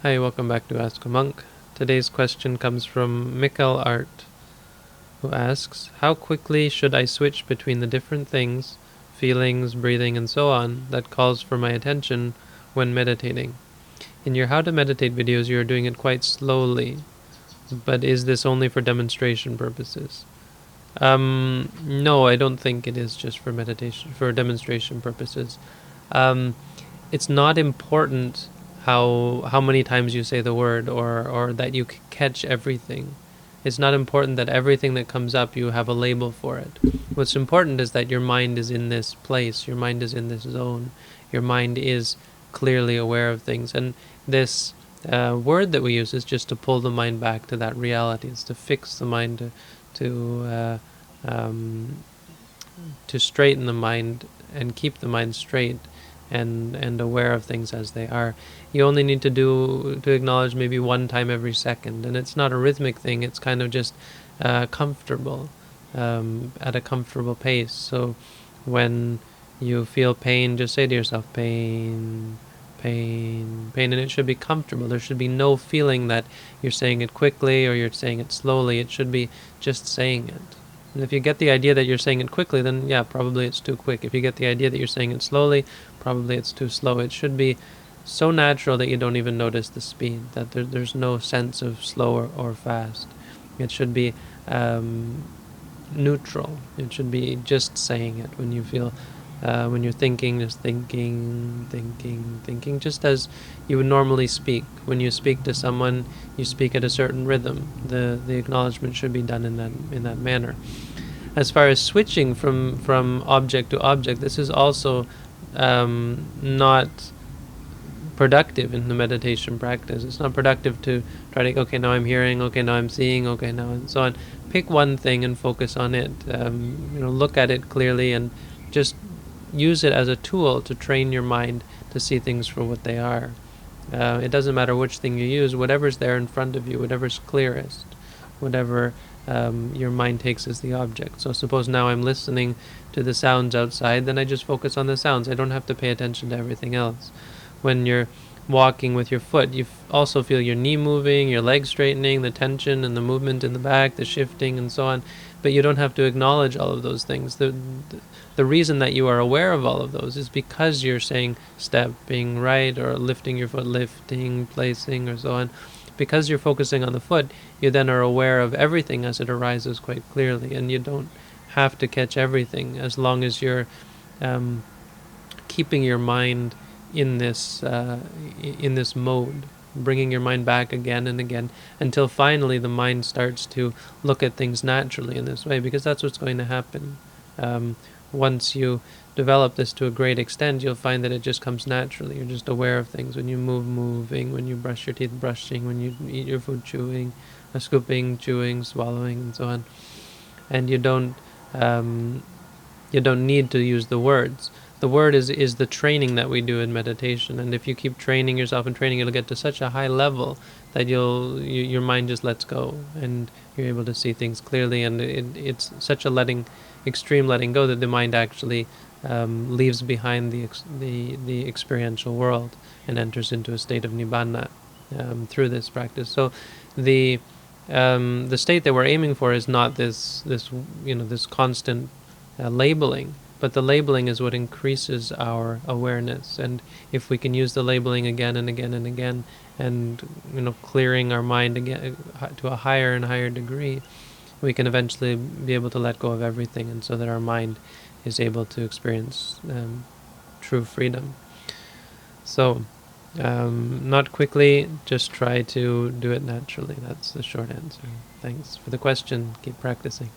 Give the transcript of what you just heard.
Hi, welcome back to Ask a Monk. Today's question comes from Mikkel Art, who asks, how quickly should I switch between the different things, feelings, breathing, and so on, that calls for my attention when meditating? In your How to Meditate videos, you are doing it quite slowly, but is this only for demonstration purposes? No, I don't think it is just for demonstration purposes. It's not important how many times you say the word or that you catch everything. It's not important that everything that comes up you have a label for it. What's important is that your mind is in this place, your mind is in this zone, your mind is clearly aware of things. And this word that we use is just to pull the mind back to that reality. It's to fix the mind, to straighten the mind and keep the mind straight and aware of things as they are. You only need to acknowledge maybe one time every second, and it's not a rhythmic thing. It's kind of just comfortable, at a comfortable pace. So when you feel pain, just say to yourself, pain, pain, pain, and it should be comfortable. There should be no feeling that you're saying it quickly or you're saying it slowly. It should be just saying it. And if you get the idea that you're saying it quickly, then yeah, probably it's too quick. If you get the idea that you're saying it slowly, probably it's too slow. It should be so natural that you don't even notice the speed, that there's no sense of slow or fast. It should be neutral. It should be just saying it when you feel, when you're thinking, just thinking, just as you would normally speak. When you speak to someone, you speak at a certain rhythm. The acknowledgement should be done in that manner. As far as switching from object to object, this is also not productive in the meditation practice. It's not productive to try to, okay, now I'm hearing, okay, now I'm seeing, okay, now and so on. Pick one thing and focus on it. Look at it clearly and just use it as a tool to train your mind to see things for what they are. It doesn't matter which thing you use, whatever's there in front of you, whatever's clearest, whatever your mind takes as the object. So suppose now I'm listening to the sounds outside, then I just focus on the sounds. I don't have to pay attention to everything else. When you're walking with your foot, you also feel your knee moving, your leg straightening, the tension and the movement in the back, the shifting and so on. But you don't have to acknowledge all of those things. The reason that you are aware of all of those is because you're saying stepping right or lifting your foot, lifting, placing, or so on. Because you're focusing on the foot, you then are aware of everything as it arises quite clearly, and you don't have to catch everything as long as you're keeping your mind in this mode, bringing your mind back again and again until finally the mind starts to look at things naturally in this way, because that's what's going to happen. Once you develop this to a great extent, you'll find that it just comes naturally. You're just aware of things. When you move, moving. When you brush your teeth, brushing. When you eat your food, chewing, scooping, chewing, swallowing, and so on. And you don't need to use the words. The word is the training that we do in meditation, and if you keep training yourself and training, it'll get to such a high level that your mind just lets go, and you're able to see things clearly, and it's such a extreme letting go that the mind actually leaves behind the experiential world and enters into a state of nibbana through this practice. So the state that we're aiming for is not this constant labeling, but the labeling is what increases our awareness. And if we can use the labeling again and again and again, and clearing our mind again to a higher and higher degree, we can eventually be able to let go of everything, and so that our mind is able to experience true freedom. So not quickly, just try to do it naturally. That's the short answer. Thanks for the question. Keep practicing.